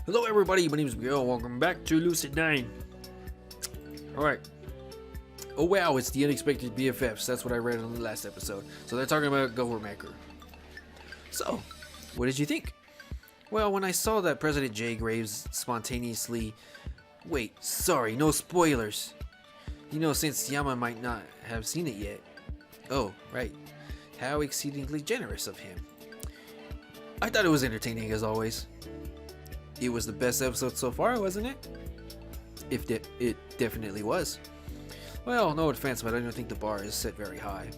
Hello everybody, my name is Miguel, welcome back to Lucid9. Alright. Oh wow, it's the unexpected BFFs, that's what I read on the last episode. So they're talking about Govermaker. So, what did you think? Well, when I saw that President J. Graves spontaneously... Wait, sorry, no spoilers. You know, since Yama might not have seen it yet. Oh, right. How exceedingly generous of him. I thought it was entertaining as always. It was the best episode so far, wasn't it? It definitely was. Well, no offense, but I don't think the bar is set very high.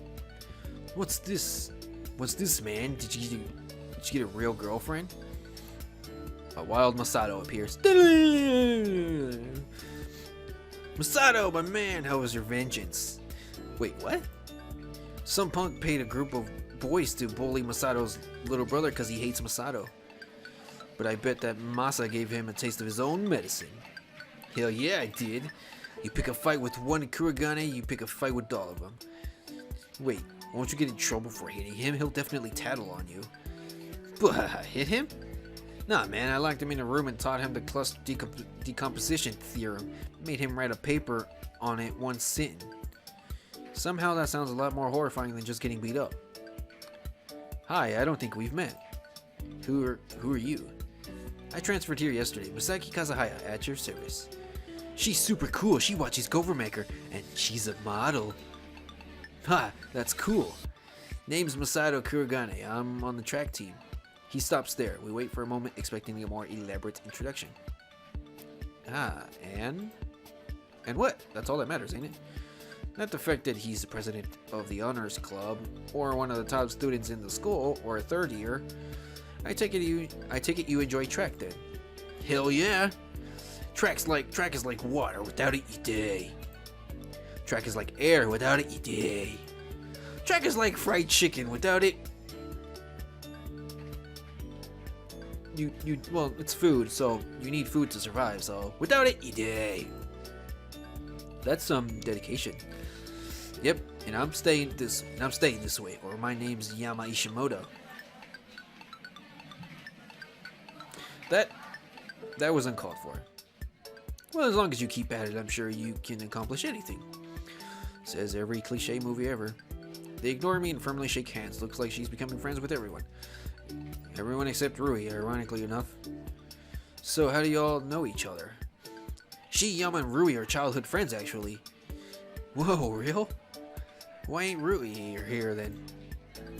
What's this? What's this, man? Did you get a real girlfriend? A wild Masato appears. Masato, my man, how was your vengeance? Wait, what? Some punk paid a group of boys to bully Masato's little brother because he hates Masato. But I bet that Masa gave him a taste of his own medicine. Hell yeah, I did. You pick a fight with one Kurogane, you pick a fight with all of them. Wait, won't you get in trouble for hitting him? He'll definitely tattle on you. But hit him? Nah, man, I locked him in a room and taught him the cluster decomposition theorem. Made him write a paper on it one sitting. Somehow that sounds a lot more horrifying than just getting beat up. Hi, I don't think we've met. Who are you? I transferred here yesterday. Misaki Kazuhaya, at your service. She's super cool. She watches Govermaker, and she's a model. Ha, that's cool. Name's Masato Kurogane. I'm on the track team. He stops there. We wait for a moment, expecting a more elaborate introduction. Ah, and what? That's all that matters, ain't it? Not the fact that he's the president of the honors club, or one of the top students in the school, or a third year. I take it you enjoy track then. Hell yeah! Track is like water. Without it, you die. Track is like air. Without it, you die. Track is like fried chicken. Without it, well, it's food, so you need food to survive. So without it, you die. That's some dedication. Yep, and I'm staying this way, or my name's Yama Ishimoto. That was uncalled for. Well, as long as you keep at it, I'm sure you can accomplish anything. Says every cliche movie ever. They ignore me and firmly shake hands. Looks like she's becoming friends with everyone. Everyone except Rui, ironically enough. So how do y'all know each other? She, Yama, and Rui are childhood friends, actually. Whoa, real? Why ain't Rui here then?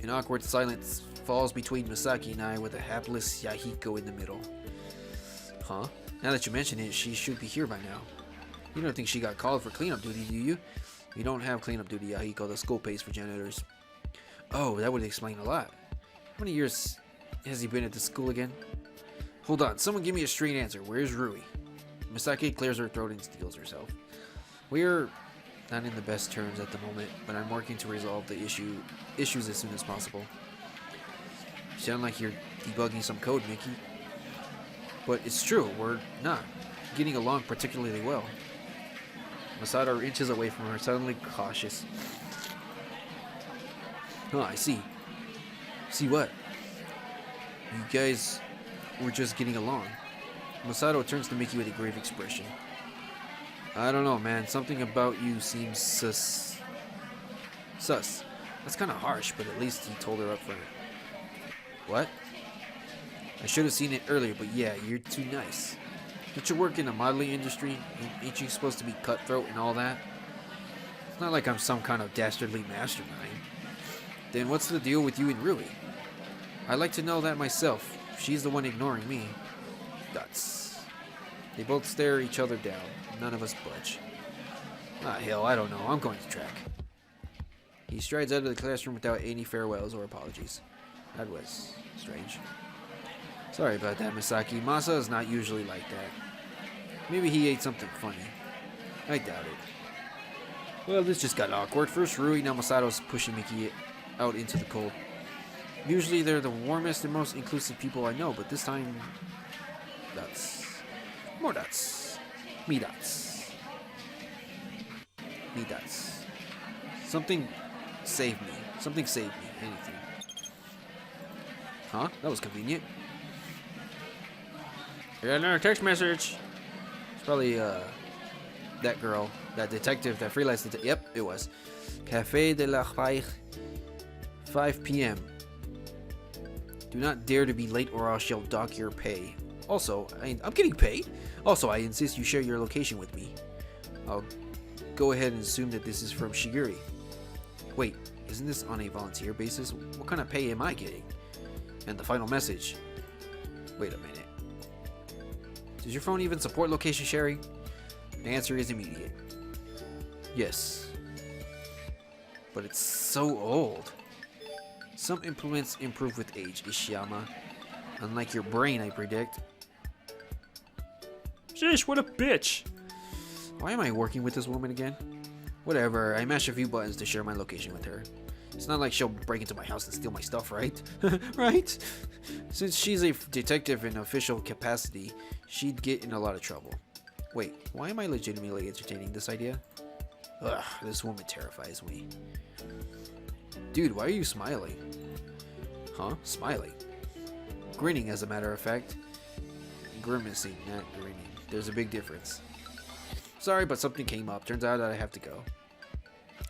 An awkward silence falls between Misaki and I with a hapless Yahiko in the middle. Huh? Now that you mention it, she should be here by now. You don't think she got called for cleanup duty, do you? You don't have cleanup duty, Yahiko. The school pays for janitors. Oh, that would explain a lot. How many years has he been at the school again? Hold on, someone give me a straight answer. Where's Rui? Misaki clears her throat and steels herself. We're not in the best terms at the moment, but I'm working to resolve the issues as soon as possible. You sound like you're debugging some code, Mickey. But it's true, we're not getting along particularly well. Masato inches away from her, suddenly cautious. Oh, I see. See what? You guys were just getting along. Masato turns to Mickey with a grave expression. I don't know, man. Something about you seems sus. That's kind of harsh, but at least he told her up front. What? I should have seen it earlier, but yeah, you're too nice. Don't you work in the modeling industry? Ain't you supposed to be cutthroat and all that? It's not like I'm some kind of dastardly mastermind. Then what's the deal with you and Rui? I'd like to know that myself. She's the one ignoring me. Guts. They both stare each other down. None of us budge. Ah, hell, I don't know. I'm going to track. He strides out of the classroom without any farewells or apologies. That was strange. Sorry about that, Misaki. Masa is not usually like that. Maybe he ate something funny. I doubt it. Well, this just got awkward. First Rui, now Masato's pushing Mickey out into the cold. Usually they're the warmest and most inclusive people I know, but this time... Dots. More dots. Me dots. Me dots. Something saved me. Something saved me. Anything. Huh? That was convenient. got another text message. It's probably that girl, that detective, that freelance detective. Yep, it was. Café de la Paix, 5 p.m. Do not dare to be late or I shall dock your pay. Also, I'm getting paid. Also, I insist you share your location with me. I'll go ahead and assume that this is from Shiguri. Wait, isn't this on a volunteer basis? What kind of pay am I getting? And the final message. Wait a minute. Does your phone even support location sharing? The answer is immediate. Yes. But it's so old. Some implements improve with age, Ishiyama. Unlike your brain, I predict. Sheesh, what a bitch. Why am I working with this woman again? Whatever, I mash a few buttons to share my location with her. It's not like she'll break into my house and steal my stuff, right? Right? Since she's a detective in official capacity, she'd get in a lot of trouble. Wait, why am I legitimately entertaining this idea? Ugh, this woman terrifies me. Dude, why are you smiling? Huh? Smiling? Grinning, as a matter of fact. Grimacing, not grinning. There's a big difference. Sorry, but something came up. Turns out that I have to go.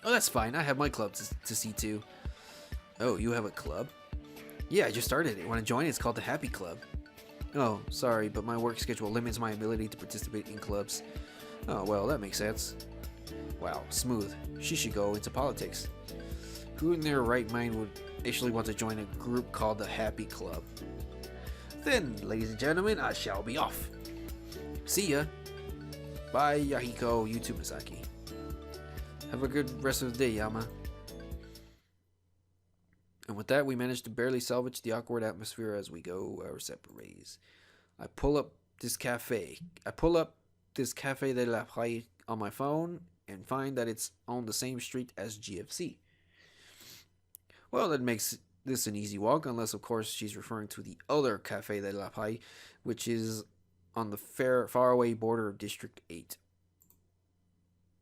Oh, that's fine. I have my club to see to. Oh, you have a club? Yeah, I just started it. Want to join? It's called the Happy Club. Oh, sorry, but my work schedule limits my ability to participate in clubs. Oh, well, that makes sense. Wow, smooth. She should go into politics. Who in their right mind would actually want to join a group called the Happy Club? Then, ladies and gentlemen, I shall be off. See ya. Bye, Yahiko, you too, Misaki. Have a good rest of the day, Yama. And with that, we managed to barely salvage the awkward atmosphere as we go our separate ways. I pull up this cafe de la Paix on my phone and find that it's on the same street as GFC. Well, that makes this an easy walk, unless of course she's referring to the other Café de la Paix, which is on the faraway border of District 8.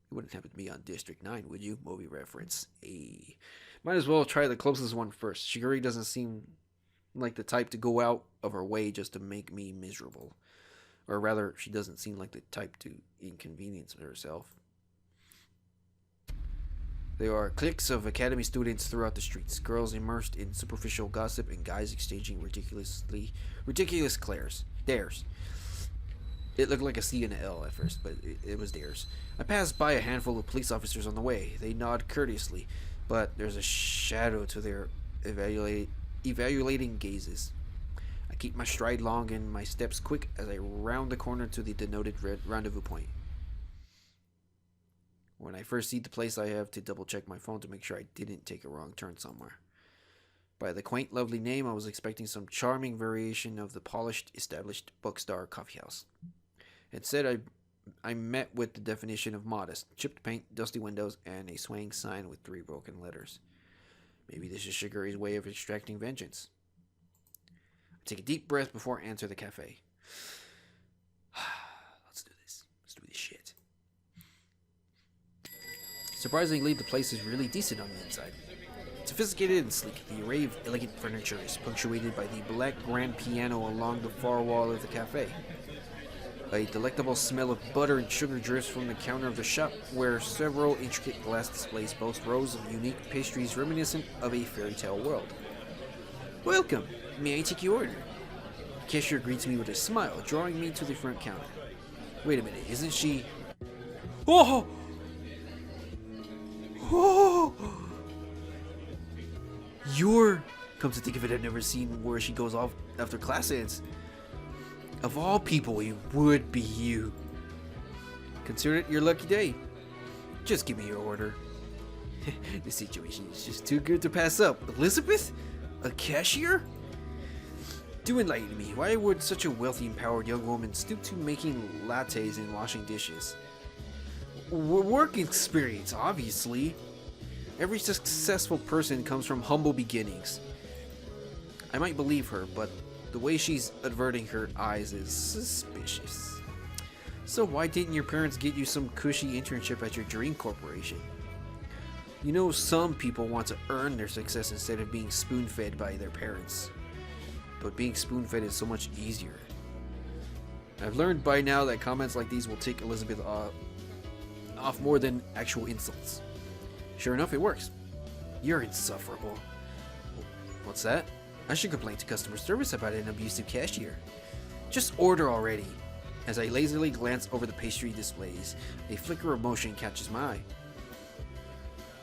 You wouldn't happen to be on District 9, would you? Movie reference. Hey. Might as well try the closest one first. Shiguri doesn't seem like the type to go out of her way just to make me miserable. Or rather, she doesn't seem like the type to inconvenience herself. There are cliques of academy students throughout the streets, girls immersed in superficial gossip and guys exchanging ridiculous dares. It looked like a C and an L at first, but it was dares. I passed by a handful of police officers on the way. They nod courteously, but there's a shadow to their evaluating gazes. I keep my stride long and my steps quick as I round the corner to the denoted rendezvous point. When I first see the place, I have to double check my phone to make sure I didn't take a wrong turn somewhere. By the quaint, lovely name, I was expecting some charming variation of the polished, established Bookstore coffee house. Instead, I met with the definition of modest: chipped paint, dusty windows, and a swaying sign with 3 broken letters. Maybe this is Shiguri's way of extracting vengeance. I take a deep breath before I enter the cafe. Let's do this. Let's do this shit. Surprisingly, the place is really decent on the inside. Sophisticated and sleek, the array of elegant furniture is punctuated by the black grand piano along the far wall of the cafe. A delectable smell of butter and sugar drifts from the counter of the shop, where several intricate glass displays boast rows of unique pastries reminiscent of a fairy tale world. Welcome! May I take your order? The cashier greets me with a smile, drawing me to the front counter. Wait a minute, isn't she... Oh! Oh! You're... Come to think of it, I've never seen where she goes off after class ends. Of all people, it would be you. Consider it your lucky day. Just give me your order. The situation is just too good to pass up. Elizabeth? A cashier? Do enlighten me. Why would such a wealthy, empowered young woman stoop to making lattes and washing dishes? Work experience, obviously. Every successful person comes from humble beginnings. I might believe her, but the way she's averting her eyes is suspicious. So why didn't your parents get you some cushy internship at your dream corporation? You know, some people want to earn their success instead of being spoon-fed by their parents. But being spoon-fed is so much easier. I've learned by now that comments like these will tick Elizabeth off more than actual insults. Sure enough, it works. You're insufferable. What's that? I should complain to customer service about an abusive cashier. Just order already. As I lazily glance over the pastry displays, a flicker of motion catches my eye.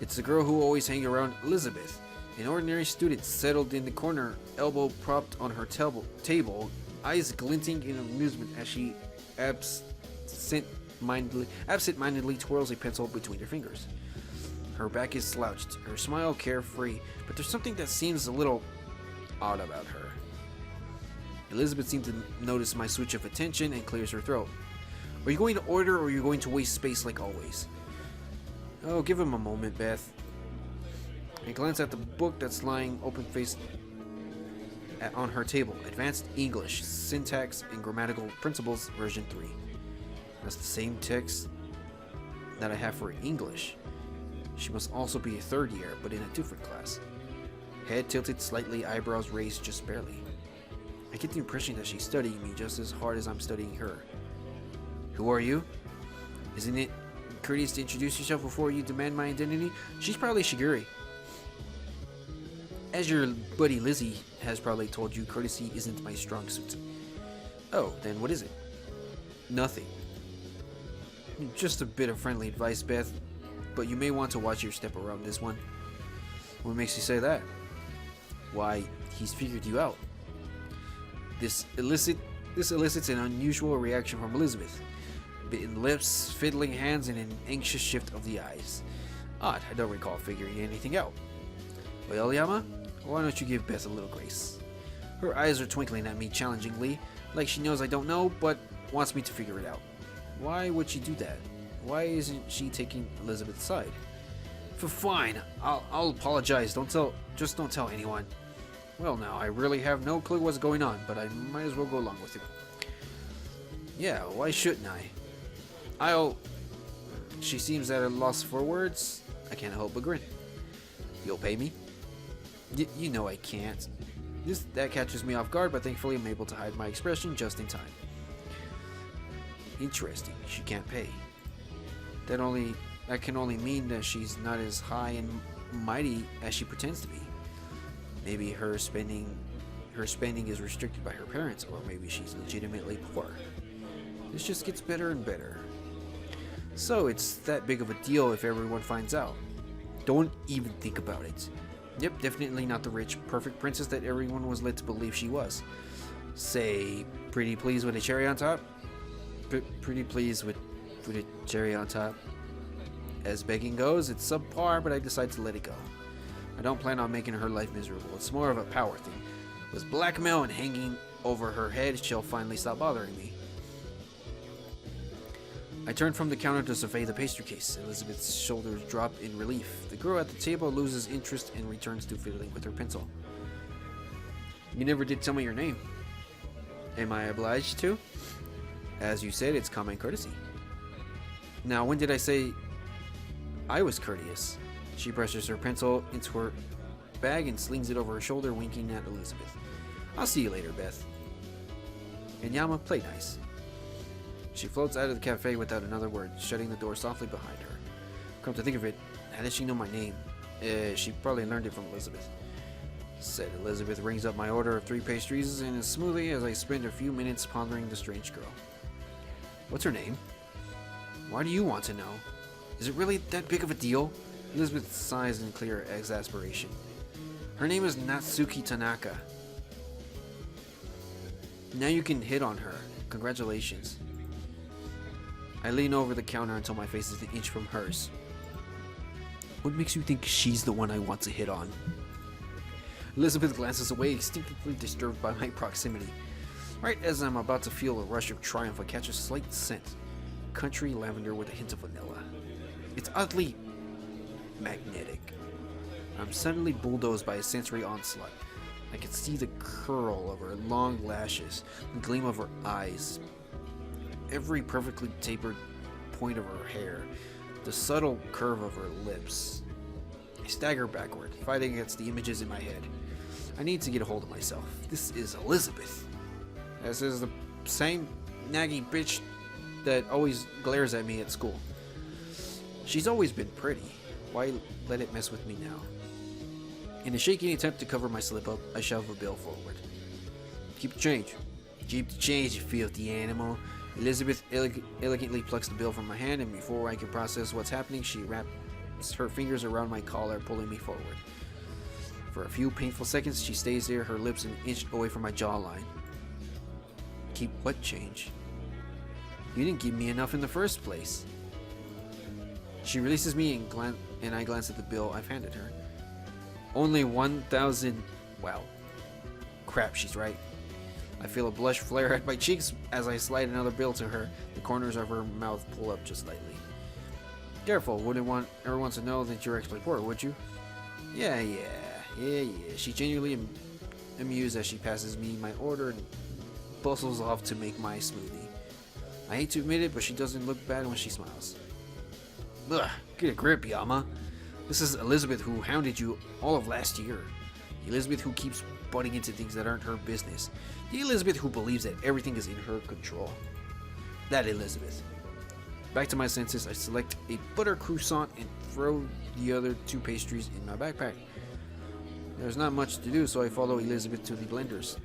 It's the girl who always hangs around Elizabeth, an ordinary student settled in the corner, elbow propped on her table, eyes glinting in amusement as she absent-mindedly twirls a pencil between her fingers. Her back is slouched, her smile carefree, but there's something that seems a little odd about her. Elizabeth seems to notice my switch of attention and clears her throat. Are you going to order or are you going to waste space like always? Oh, give him a moment, Beth. I glance at the book that's lying open-faced on her table. Advanced English, Syntax and Grammatical Principles, version 3. That's the same text that I have for English. She must also be a third year, but in a different class. Head tilted slightly, eyebrows raised just barely. I get the impression that she's studying me just as hard as I'm studying her. Who are you? Isn't it courteous to introduce yourself before you demand my identity? She's probably Shiguri. As your buddy Lizzie has probably told you, courtesy isn't my strong suit. Oh, then what is it? Nothing. Just a bit of friendly advice, Beth, but you may want to watch your step around this one. What makes you say that? Why, he's figured you out. This elicits an unusual reaction from Elizabeth. Bitten lips, fiddling hands, and an anxious shift of the eyes. Odd, I don't recall figuring anything out. Well, Yama, why don't you give Beth a little grace? Her eyes are twinkling at me challengingly, like she knows I don't know, but wants me to figure it out. Why would she do that? Why isn't she taking Elizabeth's side? Fine, I'll apologize. Just don't tell anyone. Well, now, I really have no clue what's going on, but I might as well go along with it. Yeah, why shouldn't I? She seems at a loss for words. I can't help but grin. You'll pay me? You know I can't. That catches me off guard, but thankfully I'm able to hide my expression just in time. Interesting, she can't pay. That can only mean that she's not as high and mighty as she pretends to be. Maybe her spending is restricted by her parents, or maybe she's legitimately poor. This just gets better and better. So it's that big of a deal if everyone finds out. Don't even think about it. Yep, definitely not the rich, perfect princess that everyone was led to believe she was. Say, pretty pleased with a cherry on top? Pretty pleased with a cherry on top. As begging goes, it's subpar, but I decide to let it go. I don't plan on making her life miserable. It's more of a power thing. With blackmail and hanging over her head, she'll finally stop bothering me. I turn from the counter to survey the pastry case. Elizabeth's shoulders drop in relief. The girl at the table loses interest and returns to fiddling with her pencil. You never did tell me your name. Am I obliged to? As you said, it's common courtesy. Now, when did I say I was courteous? She brushes her pencil into her bag and slings it over her shoulder, winking at Elizabeth. I'll see you later, Beth. And Yama, play nice. She floats out of the cafe without another word, shutting the door softly behind her. Come to think of it, how did she know my name? She probably learned it from Elizabeth. Said Elizabeth rings up my order of 3 pastries and as smoothly as I spend a few minutes pondering the strange girl. What's her name? Why do you want to know? Is it really that big of a deal? Elizabeth sighs in clear exasperation. Her name is Natsuki Tanaka. Now you can hit on her. Congratulations. I lean over the counter until my face is an inch from hers. What makes you think she's the one I want to hit on? Elizabeth glances away, instinctively disturbed by my proximity. Right as I'm about to feel a rush of triumph, I catch a slight scent. Country lavender with a hint of vanilla. It's oddly magnetic. I'm suddenly bulldozed by a sensory onslaught. I can see the curl of her long lashes, the gleam of her eyes, every perfectly tapered point of her hair, the subtle curve of her lips. I stagger backward, fighting against the images in my head. I need to get a hold of myself. This is Elizabeth. This is the same nagging bitch that always glares at me at school. She's always been pretty. Why let it mess with me now? In a shaky attempt to cover my slip up, I shove a bill forward. Keep the change. Keep the change, you filthy animal. Elizabeth elegantly plucks the bill from my hand, and before I can process what's happening, she wraps her fingers around my collar, pulling me forward. For a few painful seconds, she stays there, her lips an inch away from my jawline. Keep what change? You didn't give me enough in the first place. She releases me and I glance at the bill I've handed her. Only 1,000. Wow. Crap, she's right. I feel a blush flare at my cheeks as I slide another bill to her. The corners of her mouth pull up just slightly. Careful, wouldn't want everyone to know that you're actually poor, would you? Yeah. She genuinely amused as she passes me my order and bustles off to make my smoothie. I hate to admit it, but she doesn't look bad when she smiles. Ugh, get a grip, Yama. This is Elizabeth who hounded you all of last year. The Elizabeth who keeps butting into things that aren't her business. The Elizabeth who believes that everything is in her control. That Elizabeth. Back to my senses, I select a butter croissant and throw the other 2 pastries in my backpack. There's not much to do, so I follow Elizabeth to the blenders.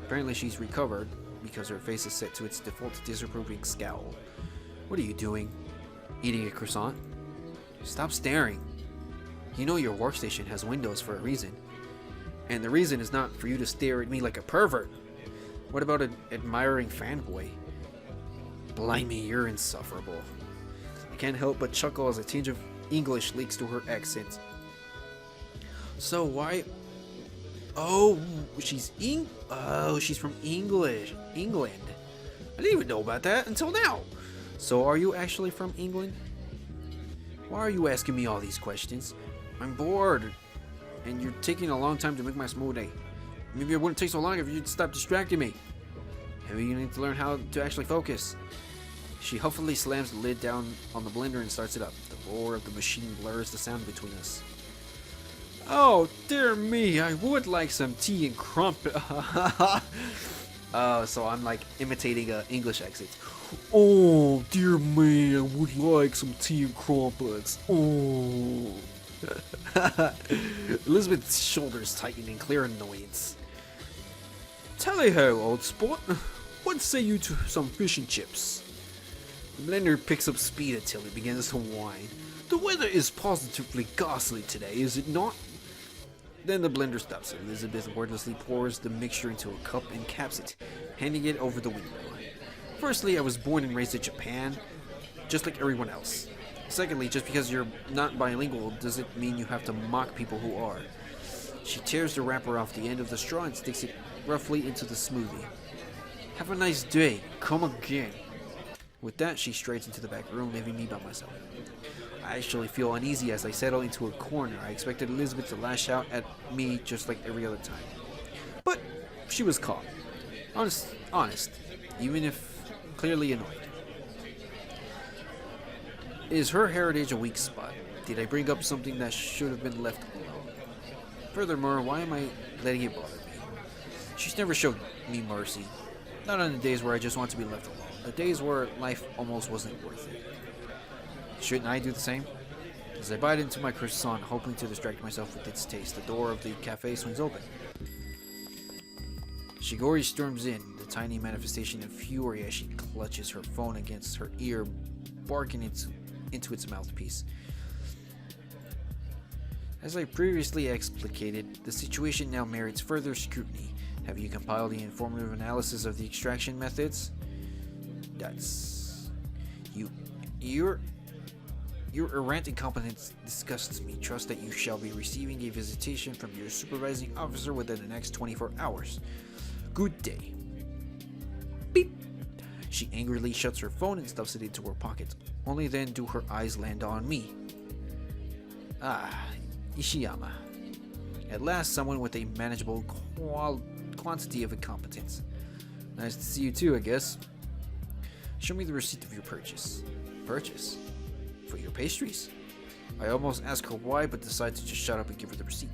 Apparently she's recovered, because her face is set to its default disapproving scowl. What are you doing? Eating a croissant? Stop staring. You know your workstation has windows for a reason. And the reason is not for you to stare at me like a pervert. What about an admiring fanboy? Blimey, you're insufferable. I can't help but chuckle as a tinge of English leaks to her accent. So why... Oh, she's from England. I didn't even know about that until now. So are you actually from England? Why are you asking me all these questions? I'm bored, and you're taking a long time to make my smoothie. Maybe it wouldn't take so long if you'd stop distracting me. Maybe you need to learn how to actually focus. She huffily slams the lid down on the blender and starts it up. The roar of the machine blurs the sound between us. Oh, dear me, I would like some tea and crumpet. So I'm like imitating an English accent. Oh, dear me, I would like some tea and crumpets. Oh. Elizabeth's shoulders tighten in clear annoyance. Tally-ho, old sport. What say you to some fish and chips? The blender picks up speed until it begins to whine. The weather is positively ghastly today, is it not? Then the blender stops. Elizabeth wordlessly pours the mixture into a cup and caps it, handing it over the window. Firstly, I was born and raised in Japan, just like everyone else. Secondly, just because you're not bilingual doesn't mean you have to mock people who are. She tears the wrapper off the end of the straw and sticks it roughly into the smoothie. Have a nice day. Come again. With that, she strides into the back room, leaving me by myself. I actually feel uneasy as I settle into a corner. I expected Elizabeth to lash out at me just like every other time. But she was calm. Honest, even if clearly annoyed. Is her heritage a weak spot? Did I bring up something that should have been left alone? Furthermore, why am I letting it bother me? She's never showed me mercy. Not on the days where I just want to be left alone. The days where life almost wasn't worth it. Shouldn't I do the same? As I bite into my croissant, hoping to distract myself with its taste, the door of the cafe swings open. Shigori storms in, the tiny manifestation of fury as she clutches her phone against her ear, barking into its mouthpiece. As I previously explicated, the situation now merits further scrutiny. Have you compiled the informative analysis of the extraction methods? That's... Your errant incompetence disgusts me. Trust that you shall be receiving a visitation from your supervising officer within the next 24 hours. Good day. Beep. She angrily shuts her phone and stuffs it into her pocket. Only then do her eyes land on me. Ah, Ishiyama. At last, someone with a manageable quantity of incompetence. Nice to see you too, I guess. Show me the receipt of your purchase. Purchase? For your pastries? I almost ask her why, but decide to just shut up and give her the receipt.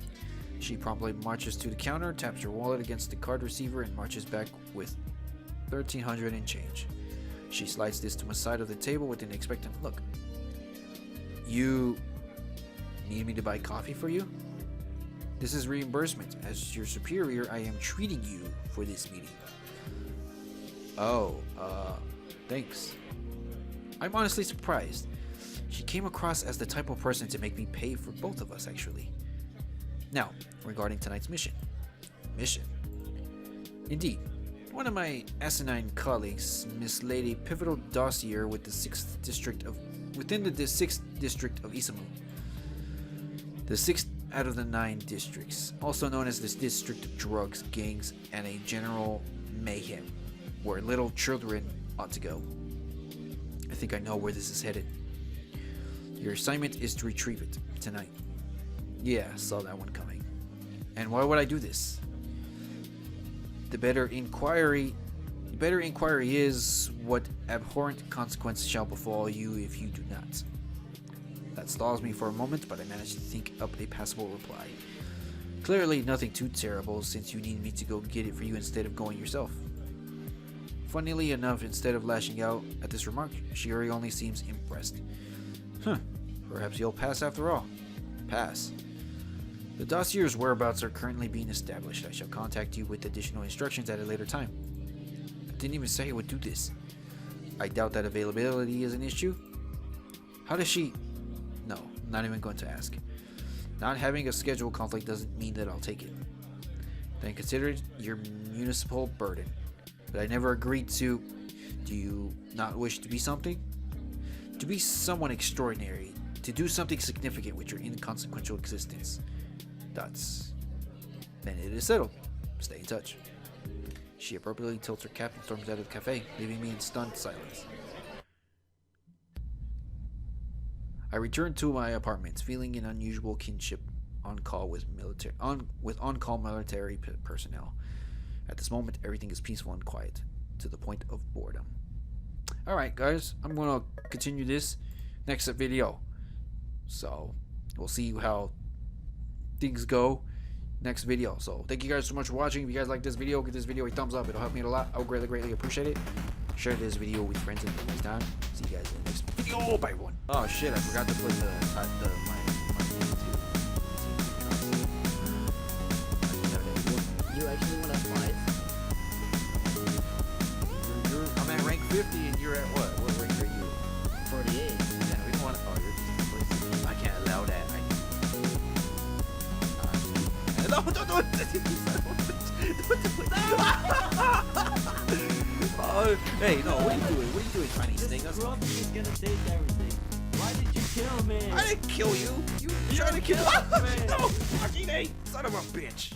She promptly marches to the counter, taps her wallet against the card receiver, and marches back with 1,300 and change. She slides this to my side of the table with an expectant look. You need me to buy coffee for you? This is reimbursement. As your superior, I am treating you for this meeting. Oh, thanks. I'm honestly surprised. She came across as the type of person to make me pay for both of us, actually. Now, regarding tonight's mission. Indeed, one of my asinine colleagues mislaid a pivotal dossier with the 6th district within the 6th district of Isamu. The 6th out of the 9 districts, also known as this district of drugs, gangs, and a general mayhem, where little children ought to go. I think I know where this is headed. Your assignment is to retrieve it tonight. Yeah, saw that one coming. And why would I do this? The better inquiry is what abhorrent consequence shall befall you if you do not. That stalls me for a moment, but I managed to think up a passable reply. Clearly nothing too terrible, since you need me to go get it for you instead of going yourself. Funnily enough, instead of lashing out at this remark, Shiori only seems impressed. Perhaps you'll pass after all. Pass. The dossier's whereabouts are currently being established. I shall contact you with additional instructions at a later time. I didn't even say I would do this. I doubt that availability is an issue. How does she... No, not even going to ask. Not having a schedule conflict doesn't mean that I'll take it. Then consider it your municipal burden. But I never agreed to... Do you not wish to be something? To be someone extraordinary. To do something significant with your inconsequential existence. Then it is settled. Stay in touch. She appropriately tilts her cap and storms out of the cafe, leaving me in stunned silence. I return to my apartment, feeling an unusual kinship on-call military personnel. At this moment, everything is peaceful and quiet, to the point of boredom. Alright guys, I'm gonna continue this next video. So, we'll see how things go next video. So, thank you guys so much for watching. If you guys like this video, give this video a thumbs up. It'll help me out a lot. I would greatly appreciate it. Share this video with friends and family time. See you guys in the next video. Bye everyone. Oh shit, I forgot to put my You actually want to fly? I'm at rank 50 and you're at what? What rank are you? 48. Yeah, we don't want to. Oh, you're just I can't allow that. No, don't do it. Hey, no, what are you doing? What are you doing, trying to sting us? Grumpy is gonna take everything. Why did you kill me? I didn't kill you. You tried to kill me. No, fucking A, son of a bitch.